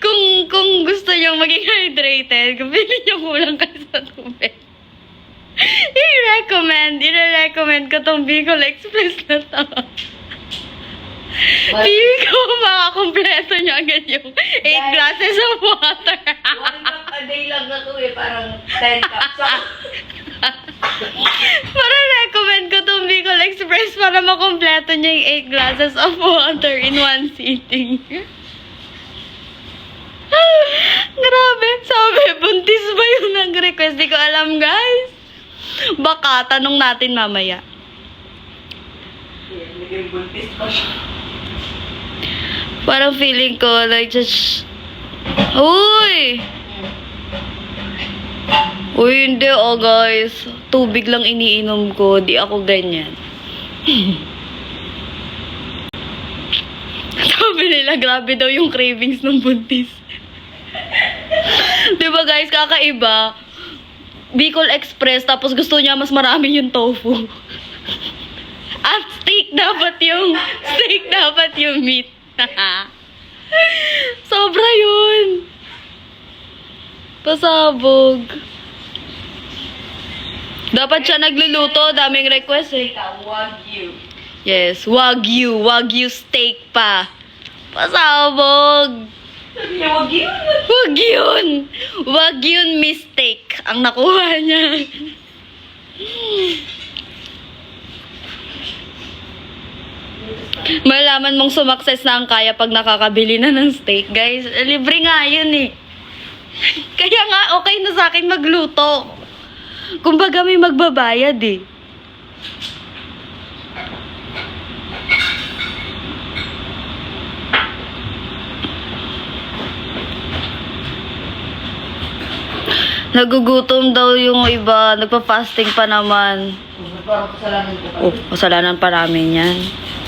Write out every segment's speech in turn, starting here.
Kung gusto niyong maging hydrated, kung pili niyo kulang kayo sa tubig. I-recommend ko tong Bicol Express na to. Feel ko makakompleto niya agad yung 8 glasses of water. 1 cup a day lang na to eh, parang 10 cups. Para recommend ko tong Bicol Express para makompleto niya yung 8 glasses of water in one sitting. Grabe. Sabi, buntis ba yung nag-request? Di ko alam, guys. Baka, tanong natin mamaya. Naging buntis pa siya. Parang feeling ko, like, just... Uy! Uy, hindi, oh, guys. Tubig lang iniinom ko. Di ako ganyan. Sabi nila, grabe daw yung cravings ng buntis. Diba, guys, kakaiba. Bicol Express, tapos gusto niya mas marami yung tofu. At steak dapat yung meat. Sobra yun. Pasabog. Dapat siya nagluluto, daming request eh. Wagyu. Yes, Wagyu steak pa. Pasabog. Sabi niya, Wagyu. Wagyu mistake ang nakuha niya. Malaman mong sumakses na ang kaya pag nakakabili na ng steak, guys. Libre nga yun eh. Kaya nga, okay na sa akin magluto. Kumbaga may magbabayad eh. Nagugutom daw yung iba. Nagpa-fasting pa naman. Parang kasalanan ko pa. Oh, kasalanan pa namin yan.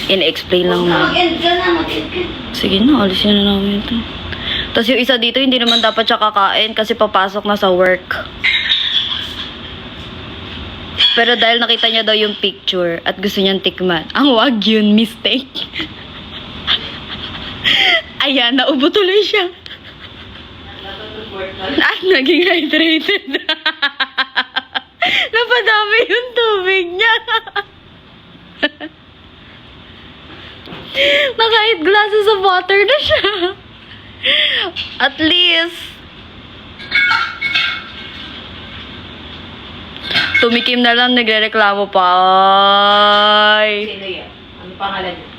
In-explain lang na. Mag-end ka na, mag-end ka. Sige na, alisin na namin ito. Tapos yung isa dito, hindi naman dapat siya kakain kasi papasok na sa work. Pero dahil nakita niya daw yung picture at gusto niyang tikman, ang Wagyu mistake. Ayan, naubo tuloy siya. At naging hydrated. Napadami yung tubig niya. Naka 8 glasses of water na siya. At least. Tumikim na lang, nagre-reklamo pa. Ay. Sino yan? Ano pangalan niya?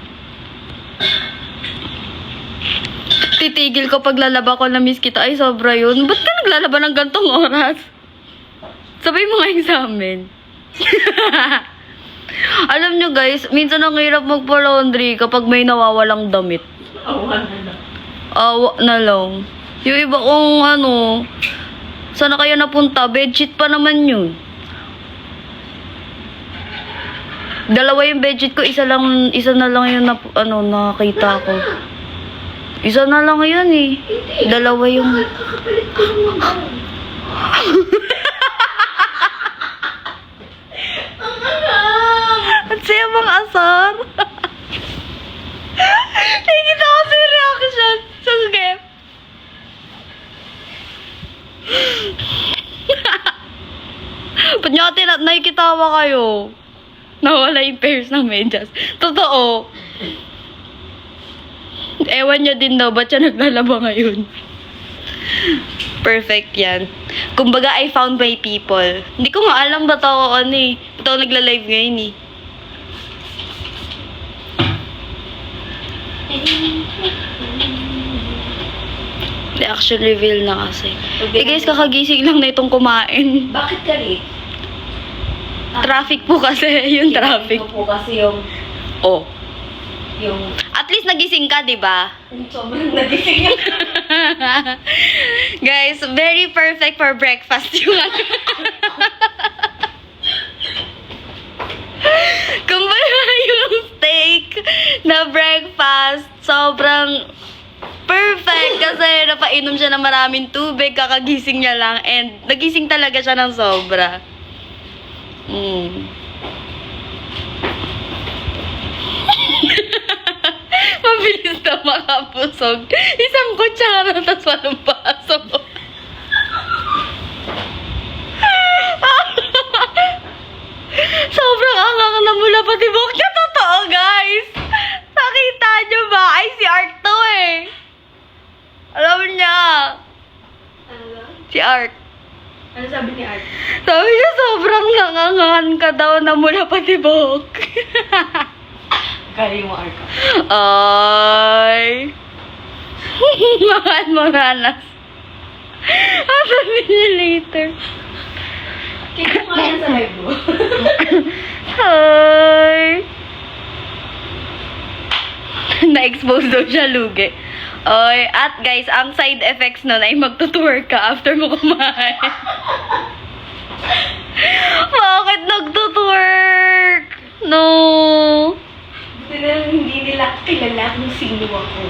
Titigil ko pag lalaba ko na miss kita. Ay, sobra yun. Ba't ka naglalaba ng gantong oras? Sabay mo nga yung sa amin. Alam nyo guys, minsan ang hirap magpa-laundry kapag may nawawalang damit. Awa na lang. Awa na lang. Yung iba kong sana kayo napunta, bedsheet pa naman yun. Dalawa yung bedsheet ko, isa na lang yung nakita ko. Isa na lang yun eh. Dalawa yung... At siya bang asar? Nakikita ko sa reaction. Sige. Ba't nyo nakikitawa kayo? Nawala yung pairs ng medyas. Totoo. Ewan niya din daw, ba't siya naglalaba ngayon? Perfect yan. Kumbaga, I found my people. Hindi ko nga alam ba't ako ba't ako nagla-live ngayon eh. Reaction reveal na kasi. Guys, kakagising lang na itong kumain. Bakit ka late? Traffic po kasi, yung traffic. Ito po kasi yung At least nagising ka, di ba? sobrang nagising yun. Guys, very perfect for breakfast yung Kumbaga yung steak na breakfast, sobrang perfect kasi napainom siya ng maraming tubig, kakagising niya lang, and nagising talaga siya ng sobra. Mabilis na makabusog. Isang kutsara, tapos walang baso. Sobrang angang na mula pati buhok niya. Totoo, guys. Nakita niyo ba? Ay, si Art to eh. Alam niya. Ano lang? Si Art. Ano sabi ni Art? Sabi niya, sobrang nangangahan ka daw na mula pati buhok. Galing mo, Art. Ay. Mahal mo, Ranas. Sabi niya later. Kaya mo nga yan sa live mo. Hi. Na-expose daw siya lugi. Oy, at guys, ang side effects nun ay magtutwerk ka after mo kumain. Bakit nagtutwerk? No. Buti na lang hindi nila kilala kung sino ako.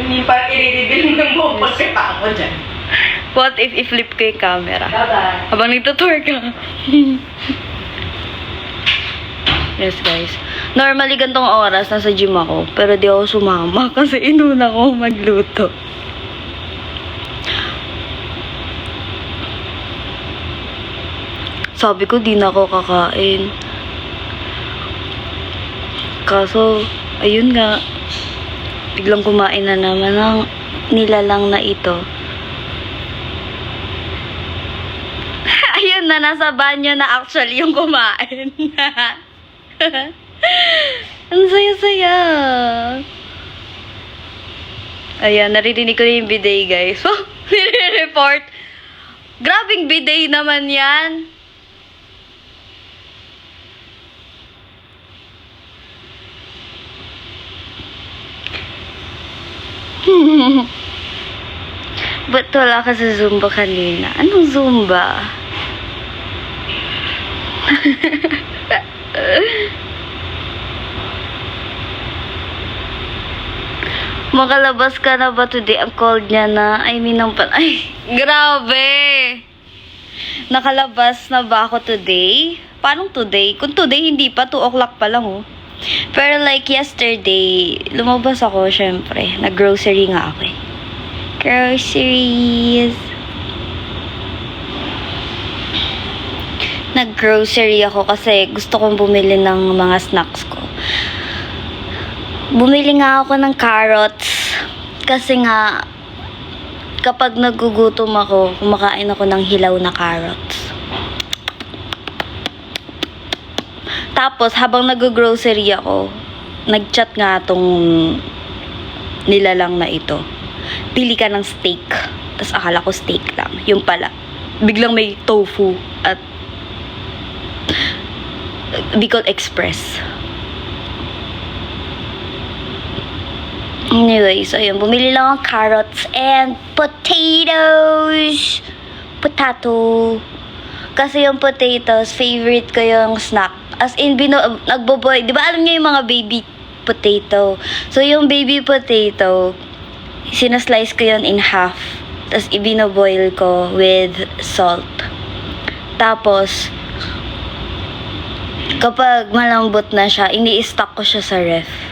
Hindi pa i-reveal mo pagkata ako dyan. What if i-flip ko yung camera? Bye-bye. Habang nagtutwerk ka. Yes, guys. Normally, gantong oras, nasa gym ako. Pero di ako sumama kasi inuna ko magluto. Sabi ko, di na ako kakain. Kaso, ayun nga. Biglang kumain na naman ng nilalang na ito. Ayun na, nasa banyo na actually yung kumain. Ang saya-saya. Ayan, naririnig ko na yung bidet, guys. Oh, nire-report. Grabing bidet naman yan. Ba't wala ka sa Zumba kanina? Anong Zumba? Makalabas ka na ba today? Ang cold niya na. I mean, ay, grabe! Nakalabas na ba ako today? Paano today? Kung today, hindi pa. 2 o'clock pa lang, oh. Pero like yesterday, lumabas ako, syempre. Nag-grocery nga ako, eh. Groceries. Nag-grocery ako kasi gusto kong bumili ng mga snacks ko. Bumili nga ako ng carrots kasi nga kapag nagugutom ako, kumakain ako ng hilaw na carrots. Tapos habang nag-grocery ako, nag-chat nga tong nilalang na ito. Pili ka ng steak. Tapos akala ko steak lang. Yung pala, biglang may tofu at Bicol Express. Anyways, ayun. Bumili lang ng carrots and potatoes. Potato. Kasi yung potatoes, favorite ko yung snack. As in, nagboboy. Di ba alam niyo yung mga baby potato? So, yung baby potato, sinaslice ko yun in half. Tapos, ibinoboil ko with salt. Tapos, kapag malambot na siya, ini-stock ko siya sa ref.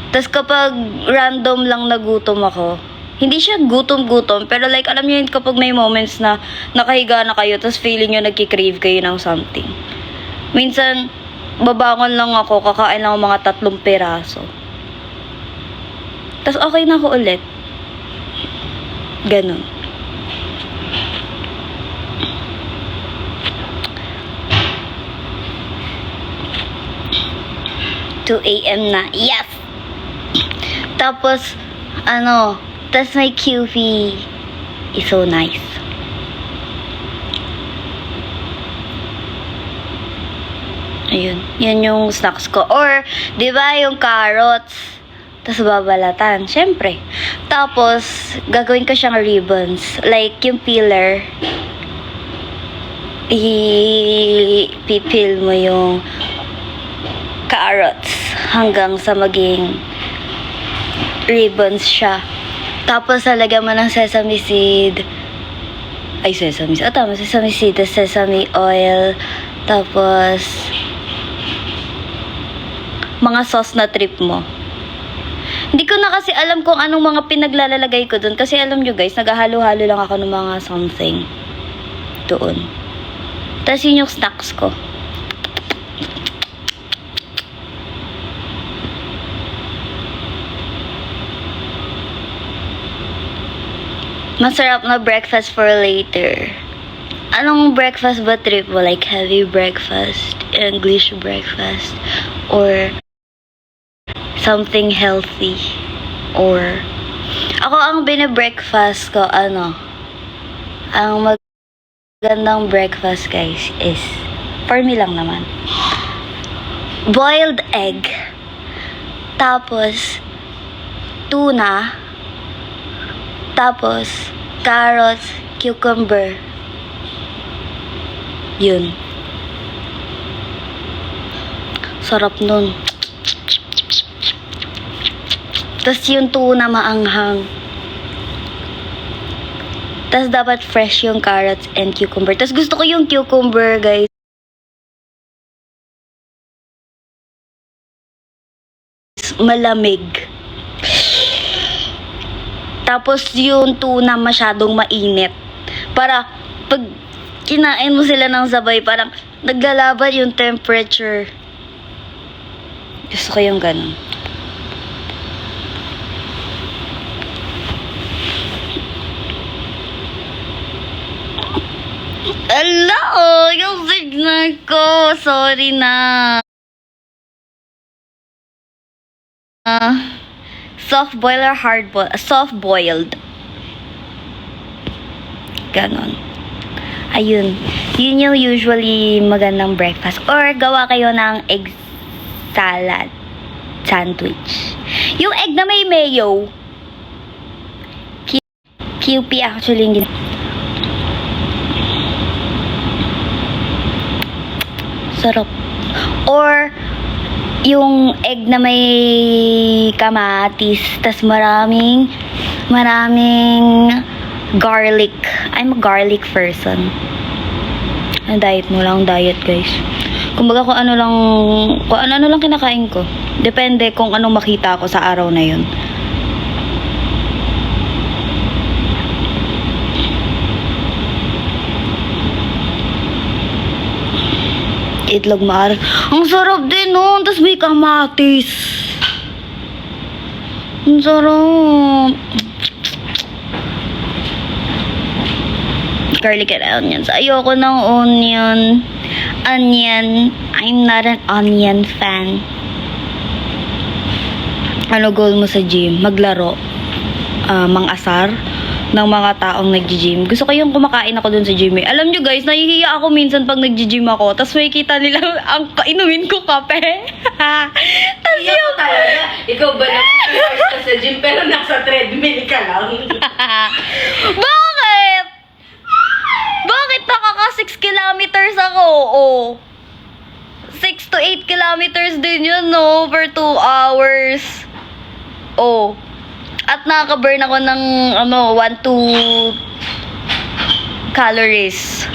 Tapos kapag random lang nagutom ako, hindi siya gutom-gutom, pero like, alam niyo yun kapag may moments na nakahiga na kayo, tapos feeling nyo nagkikrave kayo ng something. Minsan, babangon lang ako, kakain lang ako mga 3 piraso. Tapos okay na ako ulit. Ganon. 2 a.m. na. Yes! Tapos, tas may QV. Is so nice. Ayun. Yan yung snacks ko. Or, di ba yung carrots, tas babalatan. Syempre. Tapos, gagawin ko siyang ribbons. Like, yung peeler, ipipil mo yung carrots hanggang sa maging ribbons siya. Tapos, lalagyan mo ng sesame seed. Ay, sesame seed. Tama, sesame seed. Sesame oil. Tapos, mga sauce na trip mo. Hindi ko na kasi alam kung anong mga pinaglalagay ko doon. Kasi alam nyo guys, naghahalo-halo lang ako ng mga something. Doon. Tapos yun yung snacks ko. Masarap na breakfast for later. Anong breakfast ba trip mo? Like heavy breakfast, English breakfast, or something healthy? Or ako ang bine-breakfast ko, ang magandang breakfast guys is, for me lang naman, boiled egg, tapos tuna, tapos carrots, cucumber. Yun. Sarap nun. Tapos yung tuna maanghang. Tapos dapat fresh yung carrots and cucumber. Tapos gusto ko yung cucumber, guys. Malamig. Tapos yung tuna masyadong mainit. Para pag kinain mo sila ng sabay, parang naglalaban yung temperature. Gusto ko yung ganun. Hello! Yung signal ko. Sorry na. Soft-boiled or hard-boiled? Soft-boiled. Ganon. Ayun. Yun yung usually magandang breakfast. Or gawa kayo ng egg salad sandwich. Yung egg na may mayo. QP actually hindi. Sarap. Or yung egg na may kamatis, tas maraming garlic. I'm a garlic person. Diet mo lang, diet guys. Kumbaga kung ano lang kinakain ko. Depende kung anong makita ko sa araw na yun. Itlog maar. Ang sarap din nun. Tapos may kamatis. Ang sarap. Garlic and onions. Ayoko ng onion. I'm not an onion fan. Ano goal mo sa gym? Maglaro. Mang-asar ng mga taong nag-gym. Gusto ko yung kumakain ako dun sa gym eh. Alam nyo guys, nahihiya ako minsan pag nag-gym ako. Tapos may kita nila ang kainumin ko kape. Tapos yung... talaga. Ikaw ba naman ka sa gym pero nasa treadmill ka lang? Bakit? Bakit nakaka 6 kilometers ako? Oh. 6 to 8 kilometers din yun, no? Per 2 hours. Oh. At nakaka-burn ako ng 1-2 calories.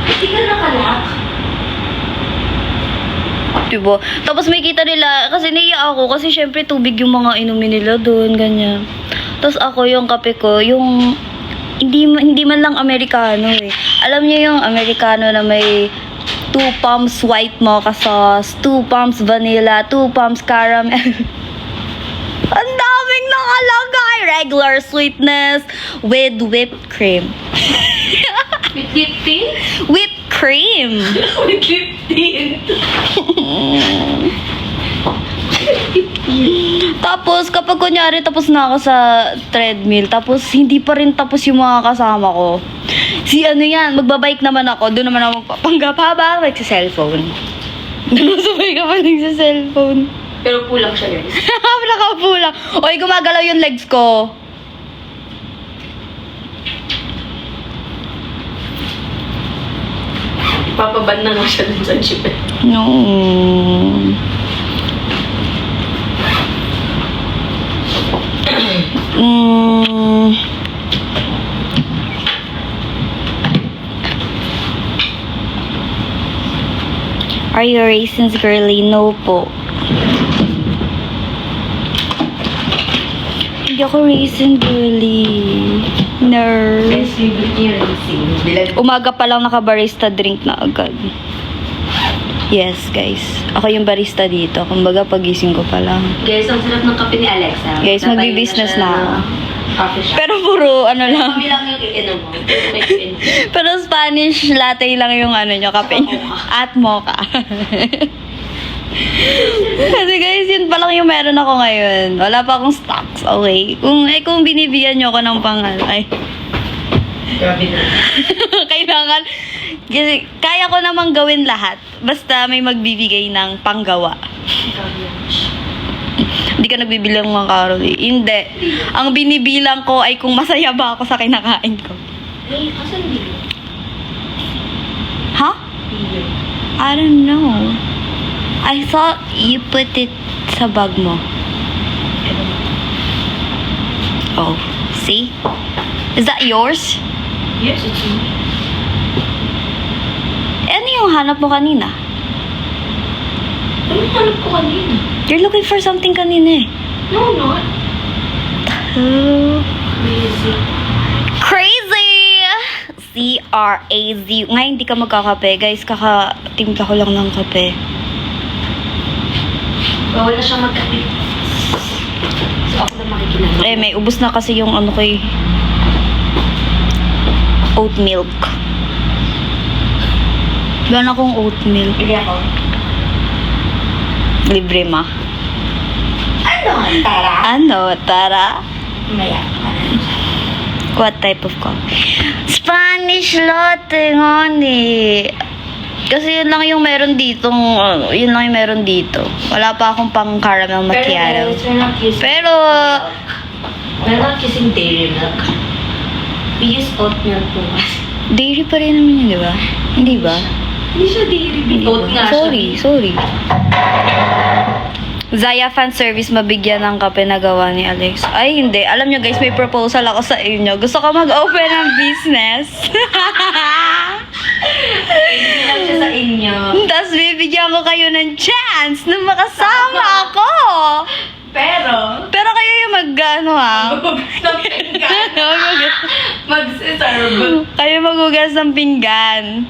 Hindi ka nakalak. Diba? Tapos may kita nila, kasi naiya ako, kasi syempre tubig yung mga inumin nila doon, ganyan. Tapos ako yung kape ko, yung hindi man lang Americano eh. Alam niyo yung Americano na may 2 pumps white mocha sauce, 2 pumps vanilla, 2 pumps caramel. Ang daming nakalagay. Regular sweetness with whipped cream. With lip tint? Whipped cream. With lip tint. Tapos, kapag kunyari tapos na ako sa treadmill, tapos hindi pa rin tapos yung mga kasama ko. Magbabike naman ako, doon naman ako magpapanggap habang nagsa-cellphone. Sabay ka pa nagsa-cellphone. Pero kulang siya guys. Nakapulang. Oy, gumagalaw yung legs ko. Papaban na nga siya dun sa gym. No. Are you a raisins girly? No po. Hindi ako raisin girly. Nerd. Best favorite niya racing. Bilag. Umaga pa lang naka-barista drink na agad. Yes, guys. Ako yung barista dito. Kumbaga, pagising ko pa lang. Guys, ang sarap ng kape ni Alexa. Guys, magbi-business na ako. Coffee shop. Pero puro, ano lang. Kami lang yung iinom mo. Pero Spanish latte lang yung ano nyo, kape nyo. At mocha. Kasi guys, yun pa lang yung meron ako ngayon. Wala pa akong stocks, okay? Kung binibigyan nyo ako ng ay. Grabe na. Kailangan, kasi kaya ko namang gawin lahat. Basta may magbibigay ng panggawa. Hindi ka nagbibilang mga Carol. Hindi. Ang binibilang ko ay kung masaya ba ako sa kinakain ko. Hey, asan din? Ha? I don't know. I thought you put it sa bag mo. Oh, see? Is that yours? Yes, it's me. Ano yung hanap mo kanina? Ano hanap ko kanina? You're looking for something kanina eh. No, not. Crazy. Crazy! C-R-A-Z. Ngayon, hindi ka magkakape. Guys, kakatimpla ko lang ng kape. Bawal na siya magkape. So, ako na makikinama. May ubos na kasi yung ano ko eh. Oat milk. Wala akong oat milk. Bili ako. Libre ma. Ano? Tara? Ano? Tara? Maya. What type of coffee? Spanish latte nga ni. Kasi yun lang yung meron dito. Yun lang yung meron dito. Wala pa akong pang caramel macchiato. Pero, we're not using dairy milk. We use oat milk po. dairy pa rin naman yun, di ba? Hindi ba? Hindi siya dairy milk. Hindi Oat ba? nga Sorry. Zaya fan service mabigyan ng kape na gawa ni Alex. Ay, hindi. Alam nyo guys, may proposal ako sa inyo. Gusto ko mag-open ng business. Hindi lang siya sa inyo. Tapos bibigyan ko kayo ng chance na makasama ako. Pero kayo yung mag-ano ha. Mag-serve. Kayo magugas ng pinggan.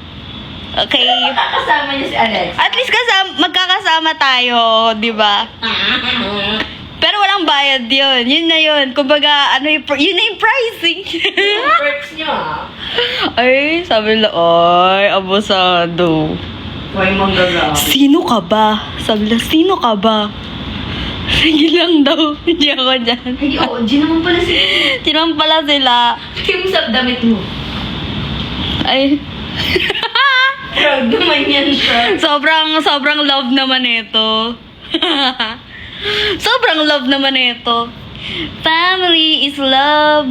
Okay. Kasama niya si Alex. At least magkakasama tayo, di ba? Pero walang bayad yun. Yun na yun. Kumbaga, yun na yung pricing. Perks niyo Ay, sabi nila, ay, abusado. Huwag mong gagawa. Sino ka ba? Sabi nila, sino ka ba? Sige lang daw. Hindi ako dyan. Ay, oo. Di naman pala si... Tinang pala sila. Yung sa damit mo. Ay. Proud naman yan siya. Sobrang love naman ito. Sobrang love naman ito. Family is love.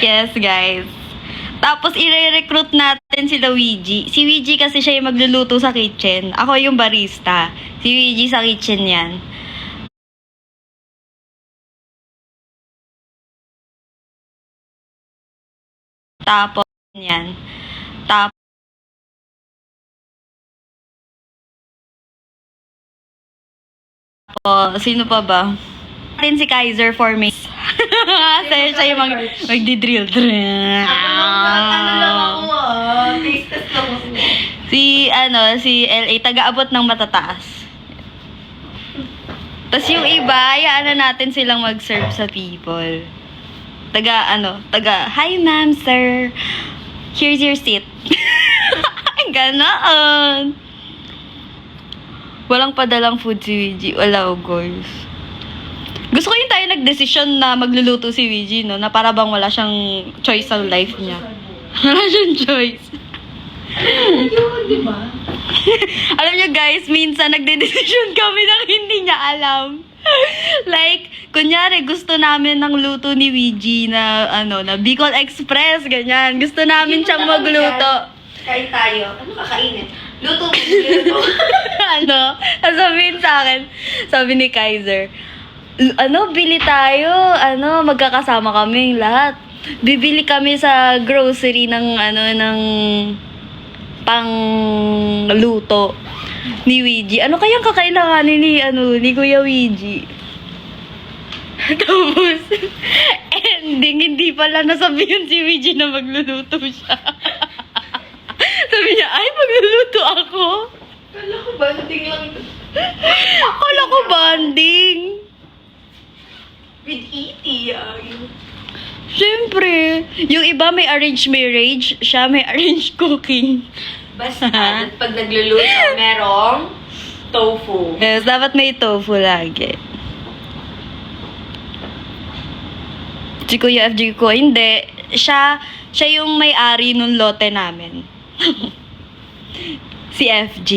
Yes, guys. Tapos, i-recruit natin si Luigi. Si Luigi kasi siya yung magluluto sa kitchen. Ako yung barista. Si Luigi sa kitchen yan. Tapos, yan. Tapos, sino pa ba? Natin si Kaiser for me. Kasi siya yung magdi-drill. Ano lang ako taste test lang ako. Si LA, taga-abot ng matataas. Tapos yung iba, hayaan na natin silang mag-serve sa people. Hi ma'am, sir. Here's your seat. Ganon. Walang padalang food si Luigi. Wala, guys. Gusto ko yung tayo nag-desisyon na magluluto si Luigi, no? Na para bang wala siyang choice sa life niya. Wala siyang choice. Ayun, di ba? Alam niyo guys, minsan nagde-desisyon kami nang hindi niya alam. Like, kunyari, gusto namin ng luto ni Luigi na, na Bicol Express, ganyan. Gusto namin siyang magluto. Kain tayo. Ano kakainin? Luto mo, luto. Sabihin sa akin, sabi ni Kaiser, bili tayo, magkakasama kami lahat. Bibili kami sa grocery ng pang luto. Ni Ouija. Ano kayang kakailanganin ni Kuya Ouija? Tapos, ending, hindi pala nasabihan si Ouija na magluluto siya. Sabi niya, ay, magluluto ako. Kala ko banding lang. Akala ko banding. With E.T. Siyempre, yung iba may arranged marriage, siya may arranged cooking. Basta, pag nagluluto, merong tofu. Yes, dapat may tofu lagi. Si Kuya FG ko, hindi. Siya yung may-ari nung lote namin. Si FG.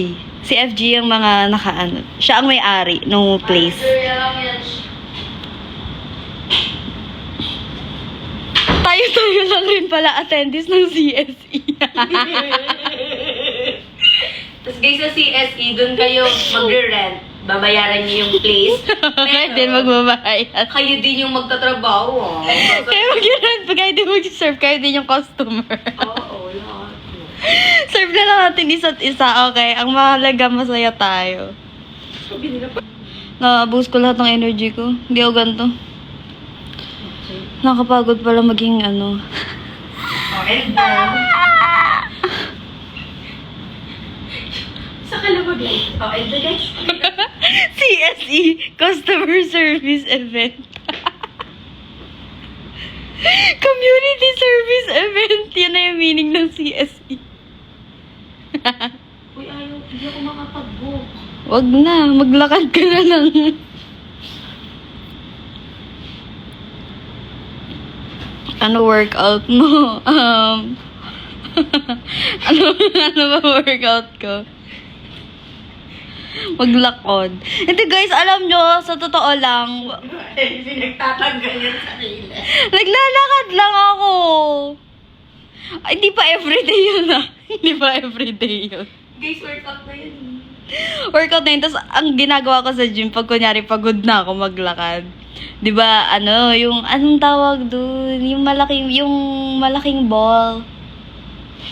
Si FG yung mga nakaano. Siya ang may-ari nung place. Tayo lang rin pala attendees ng CSE. Tapos guys, sa CSE, dun kayo magre-rent. Babayaran niyo yung place. Kaya din magbabayad. Kayo din yung magtatrabaho. Kaya mag-rent. Kaya din mag-serve. Kayo din yung customer. Oo, lahat. Serve na lang natin isa't isa. Okay? Ang mahalaga, masaya tayo. Na-boost ko lahat ng energy ko. Hindi ako ganito. Nakapagod pala maging ano. And sa kalabagay. And guys. CSE, Customer Service Event. Community Service Event. Yan na yung meaning ng CSE. Uy, ayaw. Hindi ako makapag-book. Wag na. Maglakad ka na lang. Ano workout mo? ano ba workout ko? Maglakad. Hindi guys, alam nyo, sa totoo lang, Pinagtatanggal yung sarili. naglalakad lang ako. Ay, hindi pa everyday yun ah. Hindi pa everyday yun. Guys, workout na yun. Workout na yun. Tapos, ang ginagawa ko sa gym, pag kunyari pagod na ako maglakad. Di ba, ano, yung, anong tawag doon? Yung malaking ball.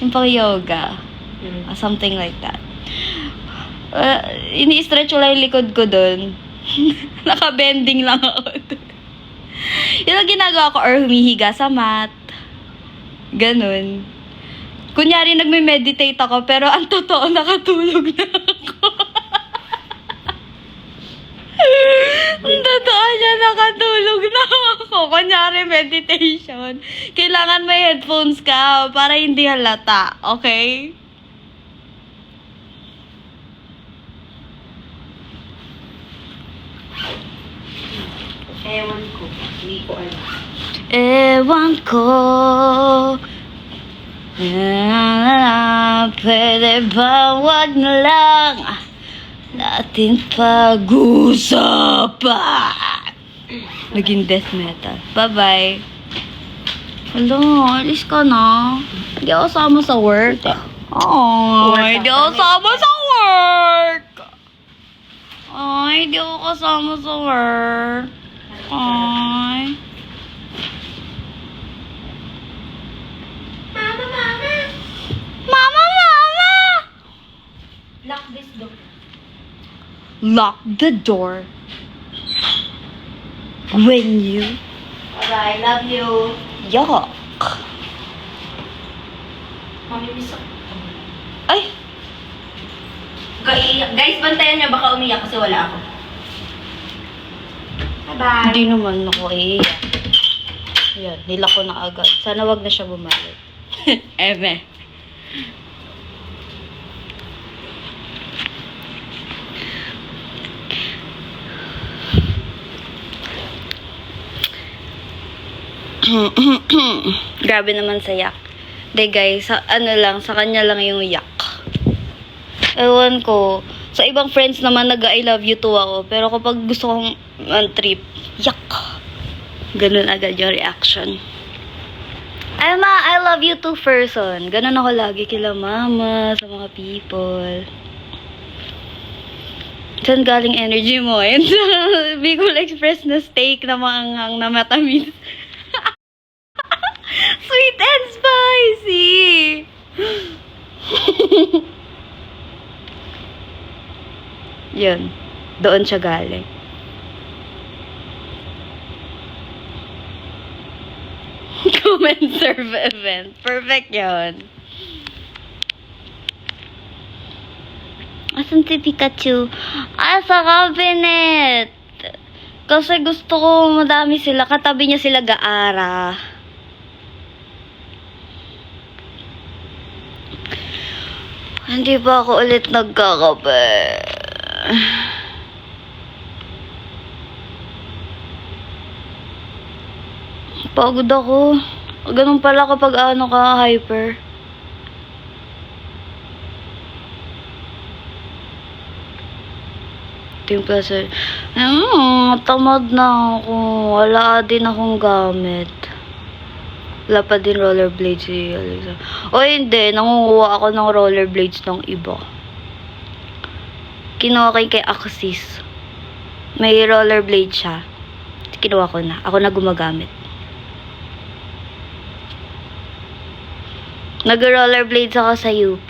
Yung pang yoga. Something like that. Ini-stretch ko lang yung likod ko doon. Naka-bending lang ako doon. Yun ang ginagawa ko, or humihiga sa mat. Ganun. Kunyari, nagme-meditate ako, pero ang totoo, nakatulog na ako. Ang totoo niya, nakatulog na ako. Kunyari, meditation. Kailangan may headphones ka para hindi halata. Okay? Ewan ko. Hindi ko alam. Ewan ko. Pwede ba wag na lang natin pag-usapan? Naging death metal. Bye-bye. Hello, alis ka na. Hindi ako sama sa work. Ay, hindi ako sama sa work. Ay, hindi ako kasama sa work. Ay. Mama! Lock this door. Lock the door. When you... Alright, love you. Yuck. Mamimiss ako. Ay! Guys, bantayan niyo. Baka umiyak kasi wala ako. Bye-bye. Hindi naman ako iiyak. Ayan, nilak ko na agad. Sana wag na siya bumalik. Eme. Grabe naman sa yak. De guys, sa, sa kanya lang yung yak. Ewan ko. Sa ibang friends naman nag-I love you too ako. Pero kapag gusto kong trip, yak. Ganun agad yung reaction. Emma, I love you too person. Ganun ako lagi kila mama, sa mga people. Saan galing energy mo? Ayun sa Bicol Express na steak na maanghang na matamis. Sweet and spicy! Yun. Doon siya galing. Comment serve event. Perfect yun. Asan si Pikachu? Sa cabinet! Kasi gusto ko madami sila. Katabi niya sila Gaara. Hindi ba ako ulit nagkakape? Pagod ako. Ganun pala kapag ano ka, hyper. Timpla sa... tamad na ako. Wala din akong gamit. Wala pa din rollerblades si Alexa. O hindi, nangunguha ako ng rollerblades ng iba. Kinuha kay Axis. May rollerblade siya. Kinuha ko na. Ako na gumagamit. Nag-rollerblades ako sa UP.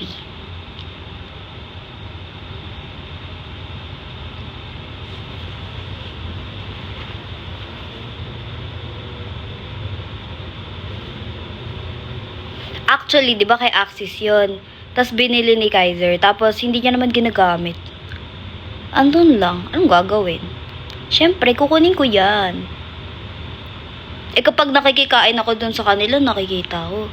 Actually, di ba kay Axis yun? Tapos binili ni Kaiser. Tapos hindi niya naman ginagamit. Andun lang. Anong gagawin? Siyempre, kukunin ko yan. Kapag nakikikain ako dun sa kanila, nakikita ko.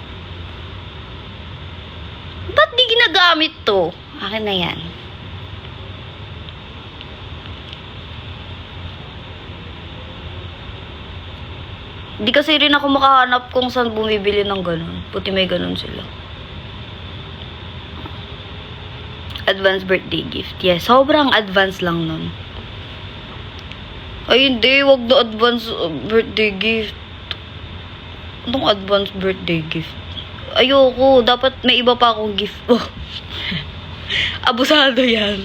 Ba't di ginagamit to? Akin na yan. Di kasi rin ako makahanap kung saan bumibili ng ganun. Puti may ganun sila. Advance birthday gift. Yes, sobrang advance lang nun. Ay, hindi. Wag na advance birthday gift. Anong advance birthday gift? Ayoko. Dapat may iba pa akong gift. Oh. Abusado yan.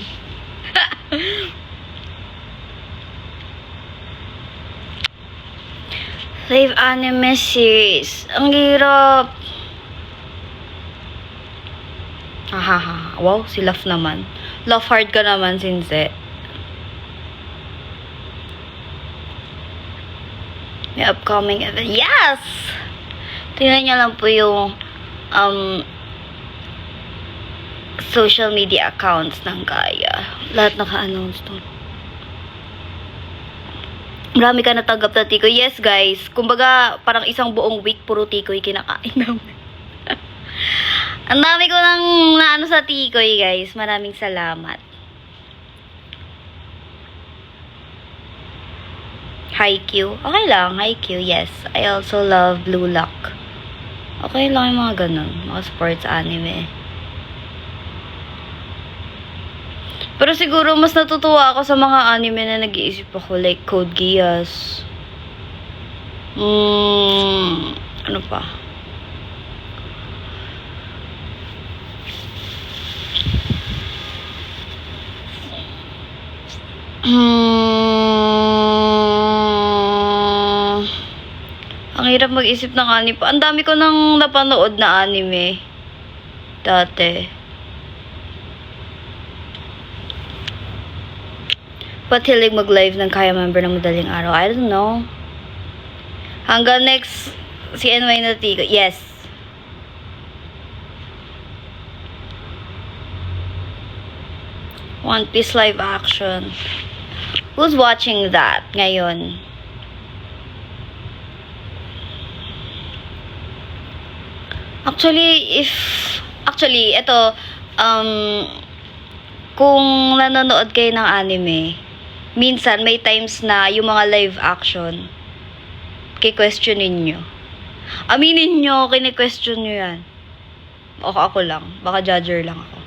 Live anime series. Ang hirap. Hahaha. Wow, si Love naman. Love hard ka naman, Sinse. May upcoming event. Yes! Tingnan niyo lang po yung social media accounts ng Gaia. Lahat naka-announce doon. Marami ka natanggap na tikoy. Yes, guys. Kumbaga, parang isang buong week, puro tikoy kinakain namin. Ang dami ko nang naano sa tikoy, guys. Maraming salamat. Haikyuu. Okay lang, Haikyuu, yes. I also love Blue Lock. Okay lang yung mga ganun. Mga sports anime. Pero siguro mas natutuwa ako sa mga anime na nag-iisip ako. Like Code Geass. Ano pa? Ang hirap mag-isip ng anime. Ang dami ko nang napanood na anime. Dati. Ba't hilig mag-live ng kaya member ng madaling araw? I don't know. Hanggang next CNY na tiko. Yes. One Piece live action. Who's watching that ngayon? Actually, ito, kung nanonood kayo ng anime, minsan may times na yung mga live action, ki-questionin nyo. Aminin nyo, kini-question nyo yan. Ako lang. Baka judger lang ako.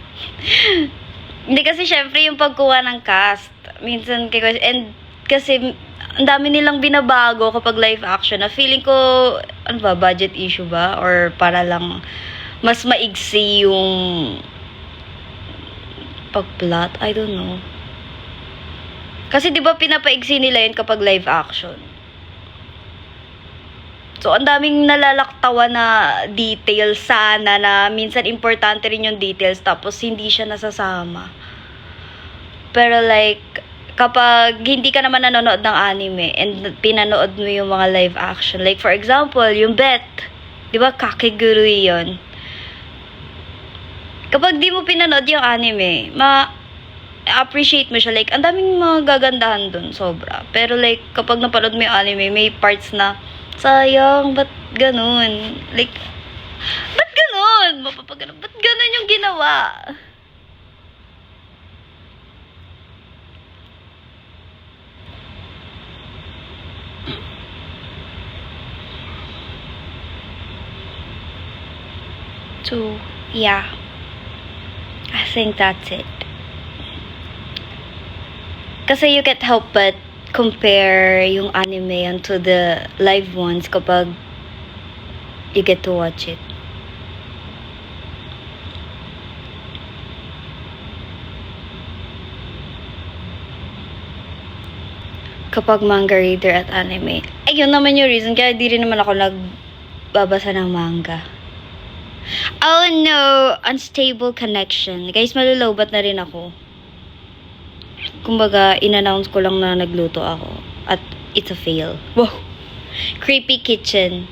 Hindi kasi syempre yung pagkuha ng cast, minsan ki-question, and kasi ang dami nilang binabago kapag live action na feeling ko, ano ba, budget issue ba? Or para lang mas maigsi yung pag-plot? I don't know. Kasi di ba pinapaigsi nila yun kapag live action? So, ang daming nalalaktawa na details sana na minsan importante rin yung details tapos hindi siya nasasama. Pero like, kapag hindi ka naman nanonood ng anime and pinanood mo yung mga live action, like for example, yung Bet, di ba, Kakegurui yun. Kapag di mo pinanood yung anime, appreciate mo siya. Like, ang daming mga gagandahan dun, sobra. Pero like, kapag napanood mo yung anime, may parts na, sayang, ba't ganun? Like, ba't ganun? Mapapagano, ba't ganun yung ginawa? So, yeah. I think that's it. Kasi you can't help but compare yung anime onto the live ones kapag you get to watch it. Kapag manga reader at anime. Ayun naman yung reason kaya di rin naman ako nagbabasa ng manga. Oh no, unstable connection. Guys, malulowbat na rin ako. Kumbaga, in-announce ko lang na nagluto ako. At it's a fail. Wow! Creepy kitchen.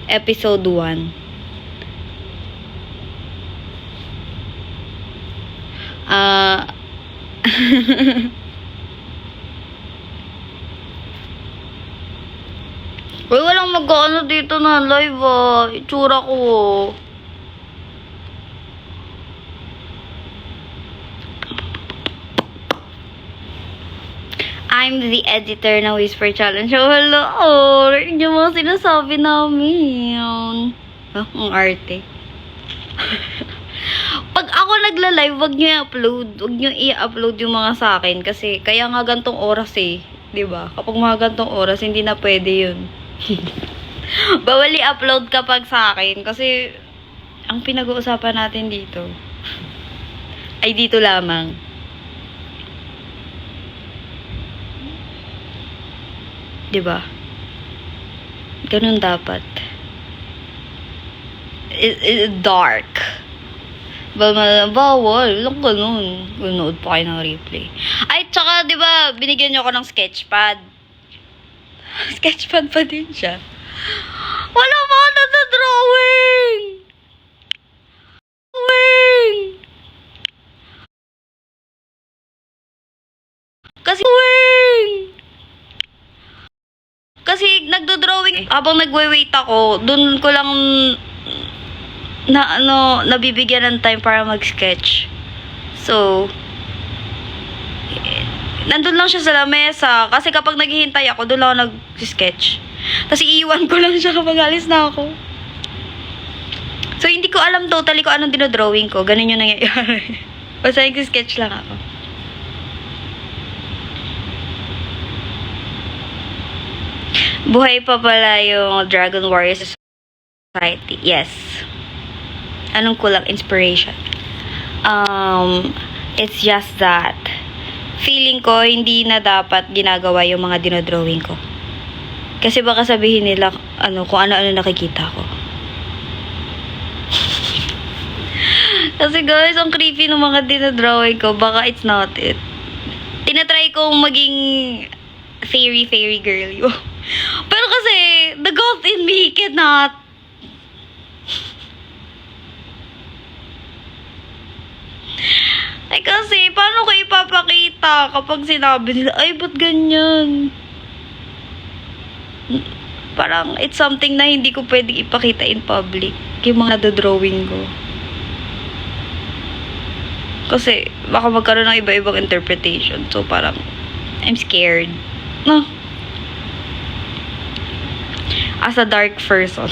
Episode 1. Uy, walang mag-ano dito na live itsura ko I'm the editor ng Whisper Challenge. Oh, hello! Yung mga sinasabi namin. Ang arte. Pag ako nagla-live, wag nyo i-upload. Wag nyo i-upload yung mga sa akin. Kasi, kaya nga gantong oras eh. Diba? Kapag mga gantong oras, hindi na pwede yun. Bawal i-upload kapag sa akin. Kasi, ang pinag-uusapan natin dito, ay dito lamang. Diba? Ganun dapat. Dark. Bawal. Lang ganun. Gunood pa kayo ng replay. Ay, tsaka, di ba, binigyan niyo ako ng sketchpad. Sketchpad pa din siya. Wala pa ako na drawing! Kasi nagdo-drawing. Habang nagwe-wait ako, dun ko lang nabibigyan ng time para mag-sketch. So, nandun lang siya sa lamesa. Kasi kapag naghihintay ako, dun lang ako nag-sketch. Tapos iiwan ko lang siya kapag alis na ako. So, hindi ko alam totally kung anong dinodrawing ko. Ganun yung nangyayari. Basta nag-sketch lang ako. Buhay pa pala yung Dragon Warrior Society. Yes. Anong kulang? Inspiration. It's just that feeling ko hindi na dapat ginagawa yung mga dinodrawing ko. Kasi baka sabihin nila kung ano-ano nakikita ko. Kasi guys, ang creepy ng mga dinodrawing ko. Baka it's not it. Tinatry kong maging fairy girl. Pero kasi, the ghost in me cannot. Ay kasi, paano ko ipapakita kapag sinabi nila, ay, ba't ganyan? Parang, it's something na hindi ko pwedeng ipakita in public. Yung mga drawing ko. Kasi, baka magkaroon ng iba-ibang interpretation. So, parang, I'm scared. No. As a dark person.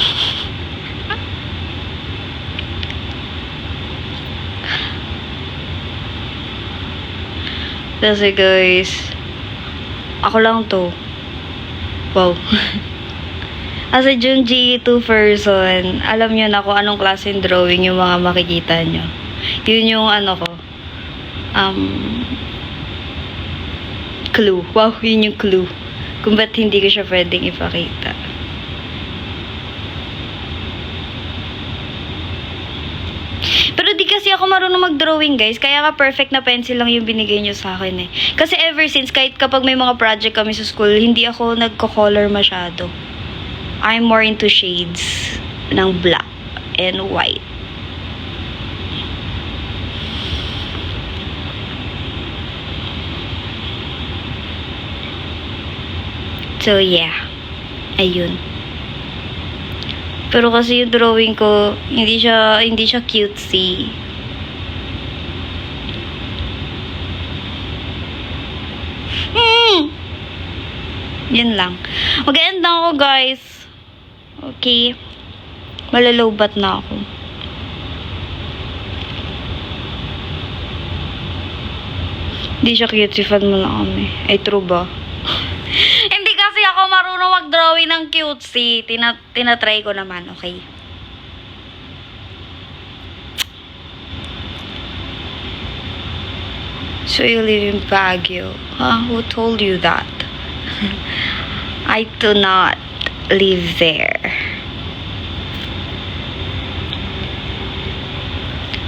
Kasi guys, ako lang to. Wow. As a Junji 2 person, alam nyo na kung anong klaseng drawing yung mga makikita nyo. Yun yung clue. Wow, yun yung clue. Kung ba't hindi ko siya pwedeng ipakita. kasi ako marunong mag-drawing, guys. Kaya ka perfect na pencil lang yung binigay niyo sa akin eh. Kasi ever since, kahit kapag may mga project kami sa school, hindi ako nagko-color masyado. I'm more into shades ng black and white. So, yeah. Ayun. Pero kasi yung drawing ko, hindi siya cutesy. Yan lang. Mag-end na ako, guys. Okay. Malalowbat na ako. Hindi siya cutesy, fan mo na kami. Ay, true ba? Hindi kasi ako marunong mag-drawing ng cutesy. Tinatry ko naman, okay? So you live in Baguio? Huh? Who told you that? I do not live there.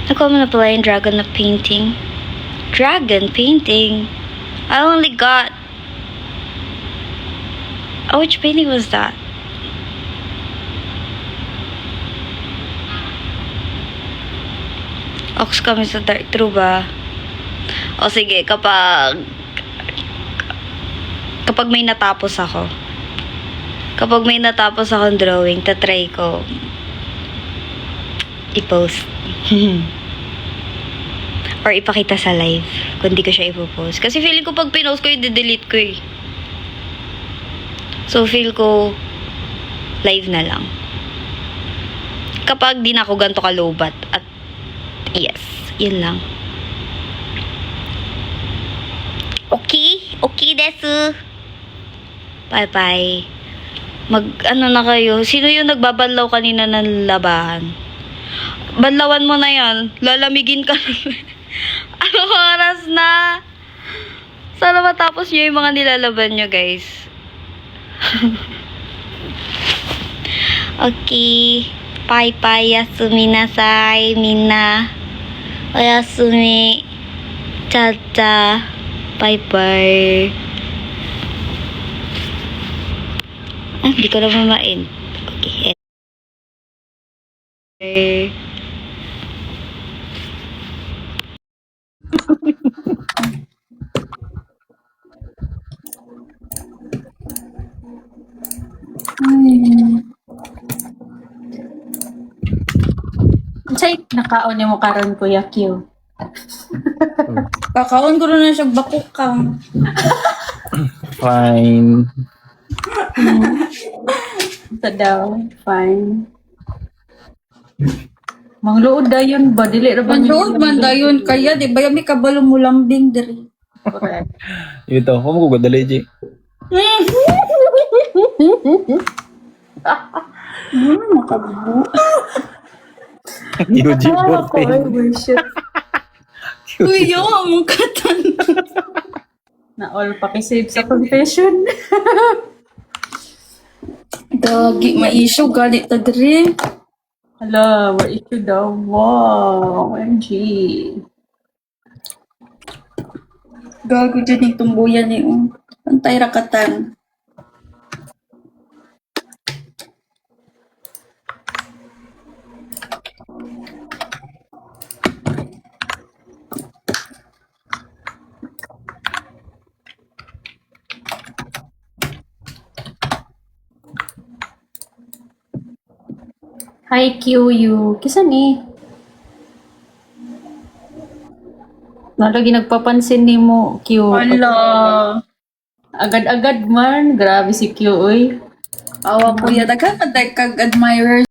Nakuha mo na pala yung dragon na painting. Dragon painting? I only got... Oh, which painting was that? Ox kami sa dark, true ba? O sige, kapag may natapos ako. Kapag may natapos akong drawing, tatry ko i-post. Or ipakita sa live kung di ko siya ipopost. Kasi feeling ko pag pinost ko, i-delete ko eh. So, feel ko live na lang. Kapag di na ako ganito kalobat. At yes, yun lang. Okay? Okay desu. Bye-bye. Ano na kayo? Sino yung nagbabanlaw kanina ng labahan? Banlawan mo na yan. Lalamigin ka na. Anong oras na? Sana matapos nyo yung mga nilalaban nyo, guys. Okay. Bye-bye. Yasumi nasai, minna. Oyasumi. Cha-cha. Bye-bye. Hindi ko na mamain. Okay. Say, nakaon niyo mo karon Kuya Q. Kakaon ko na siya bakok kang. Fine. Ito daw, fine. Mangluod dayon ba? Dili ra ba Manrood man dayon kaya di ba may kabalo mo lambing diri. Correct. Ito, kamu ko gadali, Ji. Makabu. UG Ako ay 14. worship Kuya, among katan. na all pakisave sa confession. Dagi ma-issue galit ta diri. Hala, what issue daw? Wow, OMG. Gago dyan yung tumbuyan ni Antay rakatan. Hi QU. Kisa ni? Nalagi nagpapansin ni mo, Q. Ala. Agad-agad man. Grabe si Q, uy. Awa kuya, daghan ka kag admirers